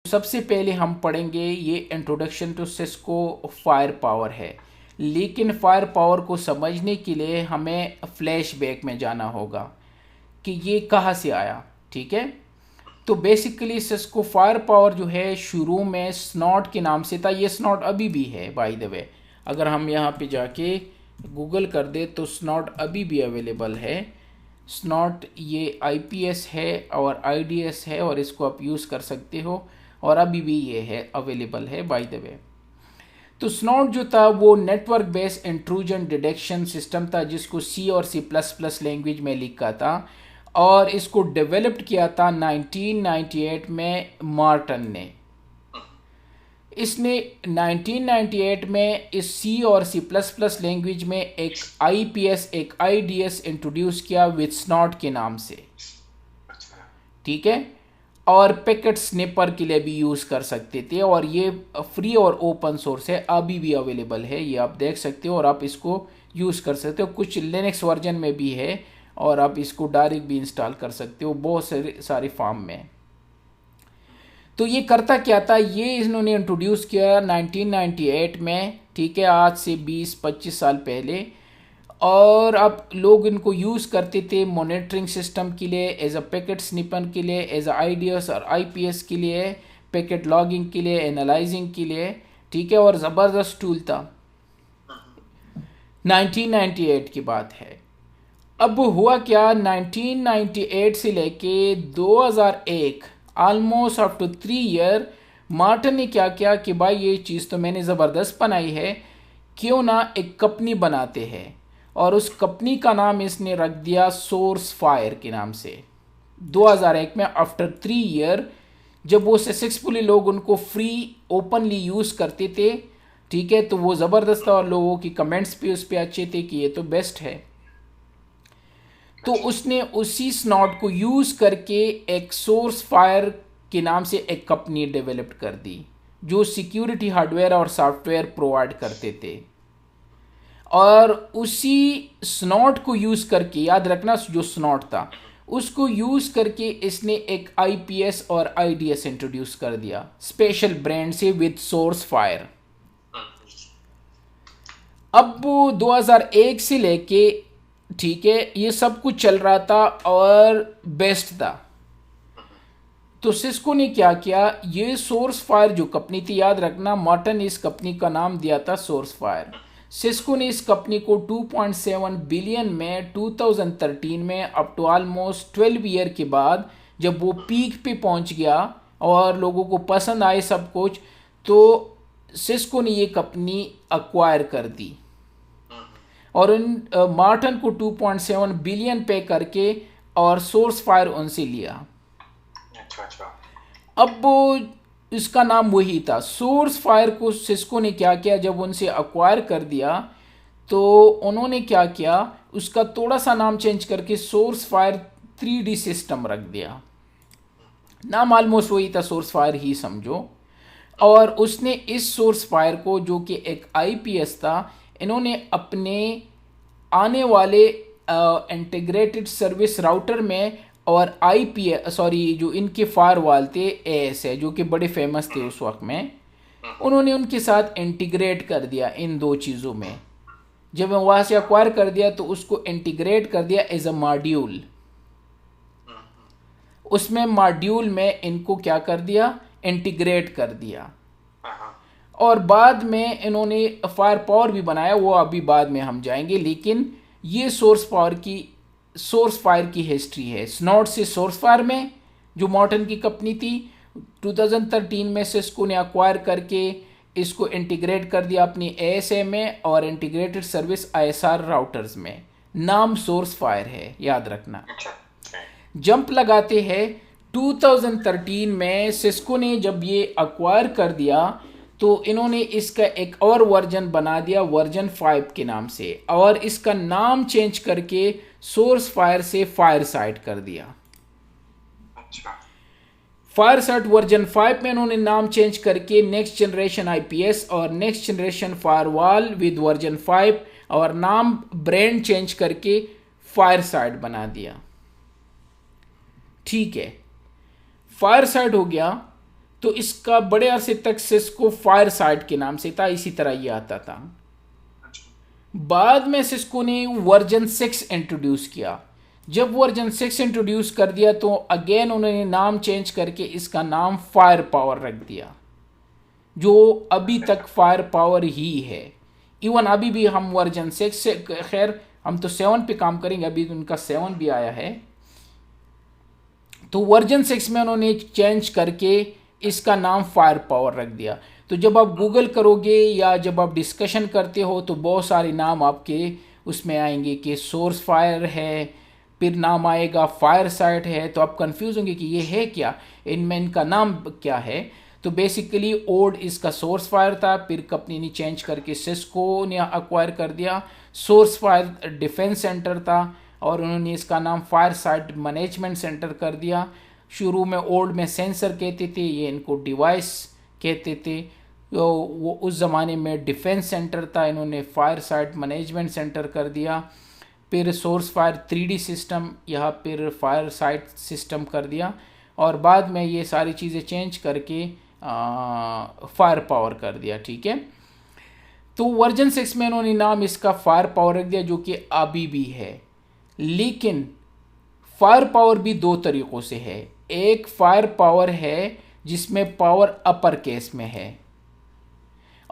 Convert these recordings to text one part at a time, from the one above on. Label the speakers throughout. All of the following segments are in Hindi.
Speaker 1: सबसे पहले हम पढ़ेंगे ये introduction to Cisco fire power है, लेकिन फायर पावर को समझने के लिए हमें फ्लैशबैक में जाना होगा कि ये कहाँ से आया। ठीक है, तो बेसिकली सिस्को फायर पावर जो है शुरू में स्नॉट के नाम से था। ये स्नॉट अभी भी है बाय द वे, अगर हम यहाँ पे जाके गूगल कर दे तो स्नॉट अभी भी अवेलेबल है। स्नॉट ये आईपीएस है और आईडीएस है और इसको आप यूज़ कर सकते हो और अभी भी ये है अवेलेबल है बाय द वे। तो स्नॉट जो था वो network based intrusion detection system था जिसको सी और सी प्लस प्लस लैंग्वेज में लिखा था और इसको डेवलप्ड किया था 1998 में मार्टन ने। इसने 1998 में इस सी और सी प्लस प्लस लैंग्वेज में एक आईपीएस एक आईडीएस इंट्रोड्यूस किया विथ स्नॉट के नाम से। ठीक है, और पैकेट स्निपर के लिए भी यूज़ कर सकते थे और ये फ्री और ओपन सोर्स है, अभी भी अवेलेबल है, ये आप देख सकते हो और आप इसको यूज़ कर सकते हो। कुछ लिनक्स वर्जन में भी है और आप इसको डायरेक्ट भी इंस्टॉल कर सकते हो बहुत सारे फॉर्म में। तो ये करता क्या था, ये इन्होंने इंट्रोड्यूस किया 1998 में। ठीक है, आज से 20-25 साल पहले, और अब लोग इनको यूज़ करते थे मॉनिटरिंग सिस्टम के लिए, एज अ पैकेट स्निपर के लिए, एज अ आईडीएस और आईपीएस के लिए, पैकेट लॉगिंग के लिए, एनालाइजिंग के लिए। ठीक है, और ज़बरदस्त टूल था। 1998 की बात है। अब हुआ क्या, 1998 से लेके 2001 almost up to 3 year Martin ने क्या किया कि भाई ये चीज़ तो मैंने ज़बरदस्त बनाई है, क्यों ना एक कंपनी बनाते हैं, और उस कंपनी का नाम इसने रख दिया सोर्स फायर के नाम से। 2001 में आफ्टर 3 ईयर जब वो सक्सेसफुली लोग उनको फ्री ओपनली यूज़ करते थे, ठीक है, तो वो ज़बरदस्त था और लोगों की कमेंट्स भी उस पर अच्छे थे कि ये तो बेस्ट है। तो उसने उसी स्नॉट को यूज़ करके एक सोर्स फायर के नाम से एक कंपनी डेवलप कर दी जो सिक्योरिटी हार्डवेयर और सॉफ्टवेयर प्रोवाइड करते थे। और उसी स्नॉट को यूज़ करके, याद रखना जो स्नॉट था उसको यूज़ करके इसने एक आईपीएस और आईडीएस इंट्रोड्यूस कर दिया स्पेशल ब्रांड से विद सोर्स फायर। अब 2001 से लेके, ठीक है, ये सब कुछ चल रहा था और बेस्ट था। तो सिस्को ने क्या किया, ये सोर्स फायर जो कंपनी थी, याद रखना मार्टन ने इस कंपनी का नाम दिया था सोर्स फायर। सिस्को ने इस कंपनी को 2.7 बिलियन में 2013 में अप टू ऑलमोस्ट 12 ईयर के बाद जब वो पीक पे पहुंच गया और लोगों को पसंद आए सब कुछ, तो सिस्को ने ये कंपनी अक्वायर कर दी और उन मार्टन को 2.7 बिलियन पे करके और सोर्स फायर उनसे लिया।
Speaker 2: अच्छा।
Speaker 1: अब इसका नाम वही था सोर्स फायर को सिस्को ने क्या किया, जब उनसे अक्वायर कर दिया तो उन्होंने क्या किया, उसका थोड़ा सा नाम चेंज करके सोर्स फायर 3D सिस्टम रख दिया। नाम ऑलमोस्ट वही था, सोर्स फायर ही समझो। और उसने इस सोर्स फायर को, जो कि एक आईपीएस था, इन्होंने अपने आने वाले इंटीग्रेटेड सर्विस राउटर में और जो इनके फायरवॉल थे एएस है जो कि बड़े फेमस थे उस वक्त में, उन्होंने उनके साथ इंटीग्रेट कर दिया इन दो चीज़ों में। जब वहाँ से एक्वायर कर दिया तो उसको इंटीग्रेट कर दिया एज अ मॉड्यूल। उसमें मॉड्यूल में इनको क्या कर दिया, इंटीग्रेट कर दिया। और बाद में इन्होंने फायर पावर भी बनाया, वो अभी बाद में हम जाएंगे। लेकिन ये सोर्स फायर की हिस्ट्री है। स्नॉट से सोर्स फायर में जो मॉर्टन की कंपनी थी, 2013 में सिस्को ने अक्वायर करके इसको इंटीग्रेट कर दिया अपनी एएसए में और इंटीग्रेटेड सर्विस आईएसआर राउटर्स में। नाम सोर्स फायर है, याद रखना। जंप लगाते हैं 2013 में सिस्को ने जब ये अक्वायर कर दिया तो इन्होंने इसका एक और वर्जन बना दिया वर्जन 5 के नाम से, और इसका नाम चेंज करके सोर्स फायर से फायर साइट कर दिया। फायर साइट वर्जन 5 में इन्होंने नाम चेंज करके नेक्स्ट जनरेशन आईपीएस और next generation firewall with version 5 और नाम ब्रांड चेंज करके फायर साइट बना दिया। ठीक है, फायर साइट हो गया। तो इसका बड़े अरसे तक सिस्को फायर साइट के नाम से था, इसी तरह ये आता था। बाद में सिस्को ने वर्जन 6 इंट्रोड्यूस किया। जब वर्जन 6 इंट्रोड्यूस कर दिया तो अगेन उन्होंने नाम चेंज करके इसका नाम फायर पावर रख दिया, जो अभी तक फायर पावर ही है। इवन अभी भी हम वर्जन 6 से, खैर हम तो 7 पे काम करेंगे, अभी उनका 7 भी आया है, तो वर्जन 6 में उन्होंने चेंज करके इसका नाम फायर पावर रख दिया। तो जब आप गूगल करोगे या जब आप डिस्कशन करते हो तो बहुत सारे नाम आपके उसमें आएंगे कि सोर्स फायर है, फिर नाम आएगा फायर साइट है, तो आप कंफ्यूज होंगे कि ये है क्या, इनमें इनका नाम क्या है। तो बेसिकली ओल्ड इसका सोर्स फायर था, फिर कंपनी ने चेंज करके सिस्को ने अक्वायर कर दिया। सोर्स फायर डिफेंस सेंटर था और उन्होंने इसका नाम फायर साइट मैनेजमेंट सेंटर कर दिया। शुरू में ओल्ड में सेंसर कहते थे, ये इनको डिवाइस कहते थे। तो वो उस ज़माने में डिफेंस सेंटर था, इन्होंने फायर साइट मैनेजमेंट सेंटर कर दिया। फिर सोर्स फायर 3D सिस्टम, यहाँ फिर फायर साइट सिस्टम कर दिया, और बाद में ये सारी चीज़ें चेंज करके फायर पावर कर दिया। ठीक है, तो वर्जन 6 में इन्होंने नाम इसका फायर पावर रख दिया, जो कि अभी भी है। लेकिन फायर पावर भी दो तरीक़ों से है। एक फायर पावर है जिसमें पावर अपर केस में है,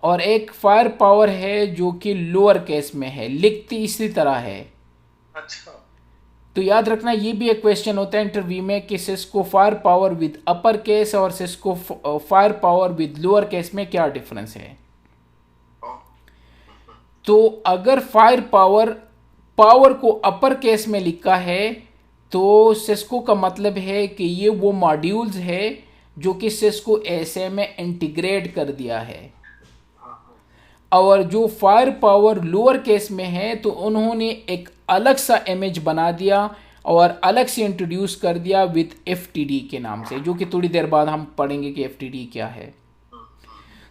Speaker 1: और एक फायर पावर है जो कि लोअर केस में है, लिखती इसी तरह है।
Speaker 2: अच्छा।
Speaker 1: तो याद रखना, ये भी एक क्वेश्चन होता है इंटरव्यू में कि Cisco fire power with upper case और Cisco fire power with lower case में क्या डिफरेंस है। तो अगर फायर पावर को अपर केस में लिखा है तो सिस्को का मतलब है कि ये वो मॉड्यूल्स है जो कि सिस्को ऐसे में इंटीग्रेट कर दिया है। और जो फायर पावर लोअर केस में है तो उन्होंने एक अलग सा इमेज बना दिया और अलग से इंट्रोड्यूस कर दिया विद FTD के नाम से, जो कि थोड़ी देर बाद हम पढ़ेंगे कि FTD क्या है।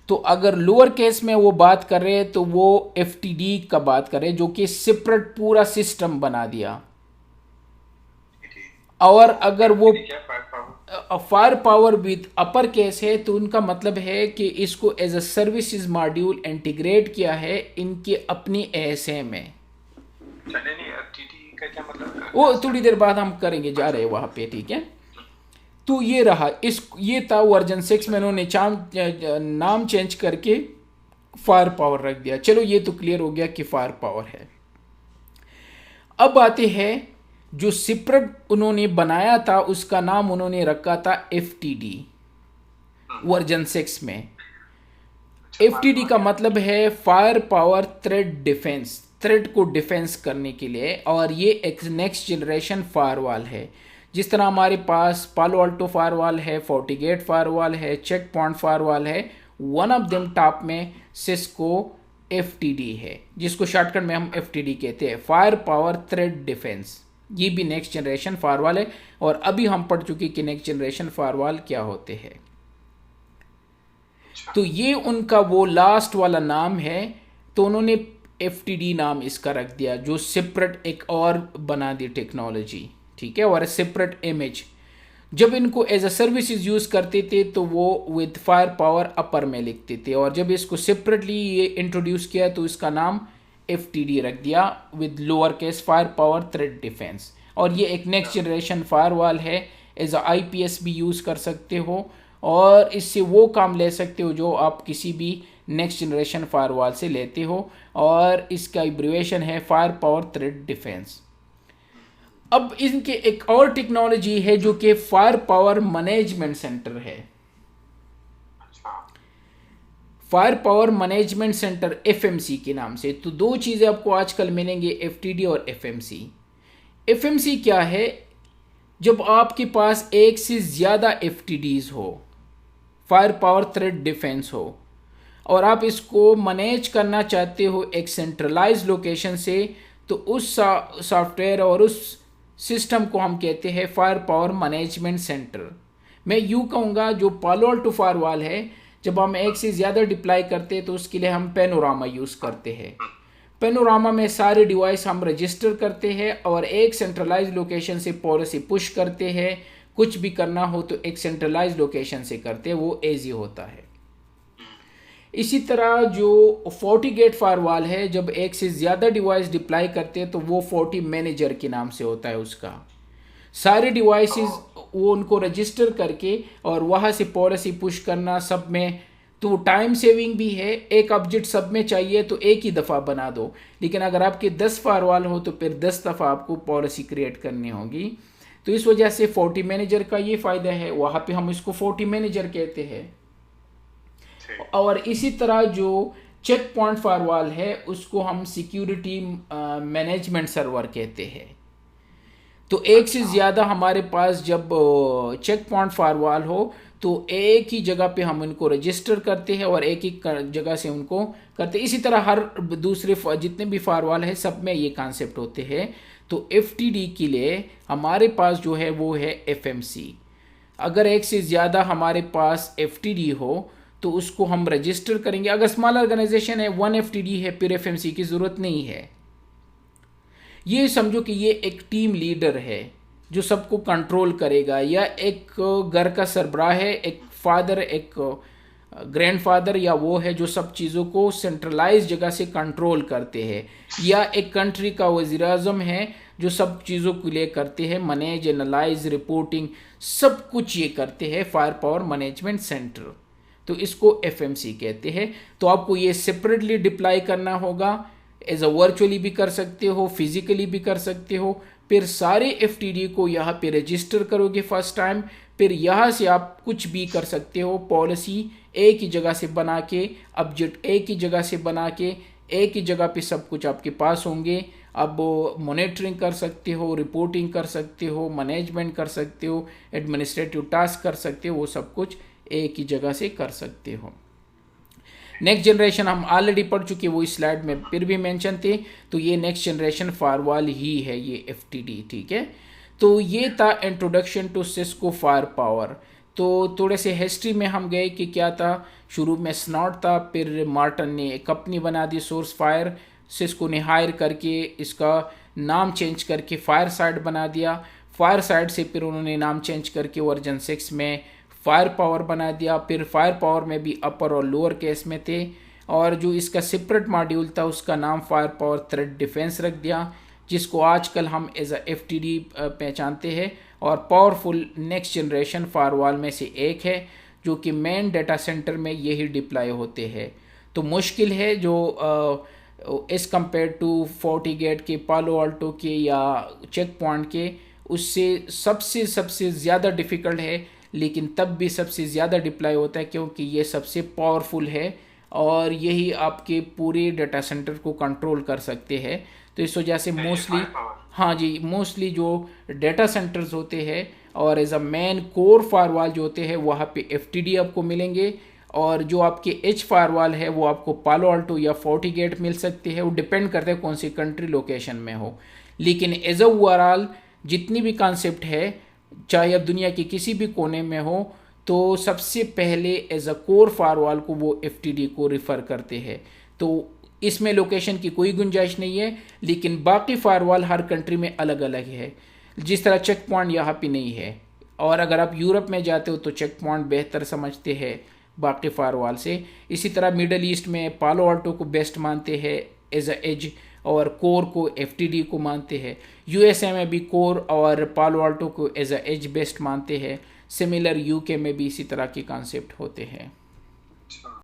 Speaker 1: तो अगर लोअर केस में वो बात कर रहे हैं तो वो FTD का बात कर रहे हैं, जो कि सेपरेट पूरा सिस्टम बना दिया। और अगर वो fire power with upper case है तो उनका मतलब है कि इसको as a services module integrate किया है इनकी अपनी ASA में। वो थोड़ी देर बाद हम करेंगे, जा रहे हैं वहां पे। ठीक है, तो ये रहा, ये था वर्जन 6 में उन्होंने नाम चेंज करके फायर पावर रख दिया। चलो ये तो क्लियर हो गया कि फायर पावर है। अब आते हैं जो सेपरेट उन्होंने बनाया था, उसका नाम उन्होंने रखा था FTD वर्जन 6 में। FTD का मतलब है fire power thread defence, thread को डिफेंस करने के लिए, और ये एक नेक्स्ट जनरेशन फायरवॉल है। जिस तरह हमारे पास पालो अल्टो फायरवॉल है, फोर्टीगेट फायरवॉल है, चेक पॉइंट फायरवॉल है, वन ऑफ देम टॉप में सिस्को FTD है, जिसको शॉर्टकट में हम FTD कहते हैं, फायर पावर थ्रेड डिफेंस। ये भी नेक्स्ट जनरेशन फायरवॉल है, और अभी हम पढ़ चुके कि नेक्स्ट जनरेशन फायरवॉल क्या होते हैं। तो ये उनका वो लास्ट वाला नाम है, तो उन्होंने FTD नाम इसका रख दिया, जो सेपरेट एक और बना दी टेक्नोलॉजी। ठीक है, और सेपरेट इमेज। जब इनको एज अ सर्विसेज यूज करते थे तो वो विद फायर पावर अपर में लिखते थे, और जब इसको सेपरेटली ये इंट्रोड्यूस किया तो इसका नाम FTD रख दिया with lower case fire power thread defence. और ये एक नेक्स्ट जनरेशन फायरवॉल है, एज अ IPS भी यूज़ कर सकते हो, और इससे वो काम ले सकते हो जो आप किसी भी नेक्स्ट जनरेशन फायरवॉल से लेते हो, और इसका एब्रिविएशन है फायर पावर थ्रेड डिफेंस। अब इनके एक और टेक्नोलॉजी है जो कि फायर पावर मैनेजमेंट सेंटर है। Fire power management centre FMC के नाम से। तो दो चीज़ें आपको आजकल मिलेंगे, FTD और FMC। FMC क्या है? जब आपके पास एक से ज़्यादा FTDs हो, फायर पावर थ्रेड डिफेंस हो, और आप इसको मैनेज करना चाहते हो एक सेंट्रलाइज लोकेशन से, तो उस सॉफ्टवेयर और उस सिस्टम को हम कहते हैं फायर पावर मैनेजमेंट सेंटर। मैं यूँ कहूँगा, जो पालो अल्टो फायरवॉल है, जब हम एक से ज़्यादा डिप्लाई करते हैं तो उसके लिए हम पैनोरामा यूज़ करते हैं। पैनोरामा में सारे डिवाइस हम रजिस्टर करते हैं और एक सेंट्रलाइज लोकेशन से पॉलिसी पुश करते हैं, कुछ भी करना हो तो एक सेंट्रलाइज लोकेशन से करते हैं, वो ईजी होता है। इसी तरह जो 40 गेट फायरवॉल है, जब एक से ज़्यादा डिवाइस डिप्लाई करते हैं तो वो 40 मैनेजर के नाम से होता है। उसका सारे डिवाइसेस वो उनको रजिस्टर करके और वहाँ से पॉलिसी पुश करना सब में, तो टाइम सेविंग भी है। एक ऑब्जेक्ट सब में चाहिए तो एक ही दफ़ा बना दो, लेकिन अगर आपके 10 फायरवॉल हो तो फिर 10 दफ़ा आपको पॉलिसी क्रिएट करनी होगी। तो इस वजह से 40 मैनेजर का ये फ़ायदा है, वहाँ पे हम इसको 40 मैनेजर कहते हैं। और इसी तरह जो चेक पॉइंट फायरवॉल है उसको हम सिक्योरिटी मैनेजमेंट सर्वर कहते हैं। तो एक से ज़्यादा हमारे पास जब चेक पॉइंट फायरवॉल हो तो एक ही जगह पे हम इनको रजिस्टर करते हैं और एक ही जगह से उनको करते हैं। इसी तरह हर दूसरे जितने भी फायरवॉल है सब में ये कॉन्सेप्ट होते हैं। तो एफटीडी के लिए हमारे पास जो है वो है एफएमसी। अगर एक से ज़्यादा हमारे पास एफटीडी हो तो उसको हम रजिस्टर करेंगे। अगर स्मॉल ऑर्गेनाइजेशन है, 1 एफटीडी है, फिर एफएमसी की ज़रूरत नहीं है। ये समझो कि ये एक टीम लीडर है जो सबको कंट्रोल करेगा, या एक घर का सरबराह है, एक फादर, एक ग्रैंडफादर, या वो है जो सब चीज़ों को सेंट्रलाइज जगह से कंट्रोल करते हैं, या एक कंट्री का वज़ीर आज़म है जो सब चीज़ों के लिए करते हैं, मैनेज, एनालाइज, रिपोर्टिंग, सब कुछ ये करते हैं फायर पावर मैनेजमेंट सेंटर। तो इसको एफएमसी कहते हैं। तो आपको ये सेपरेटली डिप्लाई करना होगा, एज अ वर्चुअली भी कर सकते हो, फिजिकली भी कर सकते हो। फिर सारे एफटीडी को यहाँ पे रजिस्टर करोगे फर्स्ट टाइम, फिर यहाँ से आप कुछ भी कर सकते हो। पॉलिसी एक ही जगह से बना के, ऑब्जेक्ट एक ही जगह से बना के, एक ही जगह पे सब कुछ आपके पास होंगे। अब मॉनिटरिंग कर सकते हो, रिपोर्टिंग कर सकते हो, मैनेजमेंट कर सकते हो, एडमिनिस्ट्रेटिव टास्क कर सकते हो, वो सब कुछ एक ही जगह से कर सकते हो। नेक्स्ट जनरेशन हम ऑलरेडी पढ़ चुके, वो इस स्लाइड में फिर भी मेंशन थे। तो ये नेक्स्ट जनरेशन फायरवॉल ही है ये एफटीडी, ठीक है। तो ये था introduction to Cisco fire power. तो थोड़े से हिस्ट्री में हम गए कि क्या था। शुरू में स्नॉट था, फिर मार्टन ने एक कंपनी बना दी सोर्स फायर, सिस्को ने हायर करके इसका नाम चेंज करके फायर साइड बना दिया। फायर साइड से फिर उन्होंने नाम चेंज करके वर्जन 6 में फायर पावर बना दिया। फिर फायर पावर में भी अपर और लोअर केस में थे, और जो इसका सेपरेट मॉड्यूल था उसका नाम फायर पावर थ्रेट डिफेंस रख दिया, जिसको आजकल हम एज अ एफटीडी पहचानते हैं। और पावरफुल नेक्स्ट जनरेशन फायरवॉल में से एक है जो कि मेन डाटा सेंटर में यही डिप्लॉय होते हैं। तो मुश्किल है जो एज़ कम्पेयर टू FortiGate के, पालो अल्टो के या चेक पॉइंट के, उससे सबसे ज़्यादा डिफ़िकल्ट है, लेकिन तब भी सबसे ज़्यादा डिप्लॉय होता है क्योंकि ये सबसे पावरफुल है और यही आपके पूरे डाटा सेंटर को कंट्रोल कर सकते हैं। तो इस वजह से मोस्टली, हाँ जी, मोस्टली जो डाटा सेंटर्स होते हैं और as a main core firewall जो होते हैं वहाँ पे एफटीडी आपको मिलेंगे, और जो आपके एज फायरवॉल है वो आपको पालो अल्टो या FortiGate मिल सकते हैं। वो डिपेंड करता है कौन सी कंट्री लोकेशन में हो। लेकिन एज अ ओवरऑल जितनी भी कॉन्सेप्ट है, चाहे आप दुनिया के किसी भी कोने में हो, तो सबसे पहले एज अ कोर फायरवॉल को वो एफटीडी को रिफ़र करते हैं। तो इसमें लोकेशन की कोई गुंजाइश नहीं है, लेकिन बाकी फायरवॉल हर कंट्री में अलग अलग है। जिस तरह चेक पॉइंट यहाँ पे नहीं है, और अगर आप यूरोप में जाते हो तो चेक पॉइंट बेहतर समझते हैं बाकी फायरवॉल से। इसी तरह मिडल ईस्ट में पालो अल्टो को बेस्ट मानते हैं एज अ एज, और कोर को एफटीडी को मानते हैं। यूएसए में भी कोर और पालो अल्टो को एज अ एज बेस्ट मानते हैं। सिमिलर यूके में भी इसी तरह के कॉन्सेप्ट होते हैं।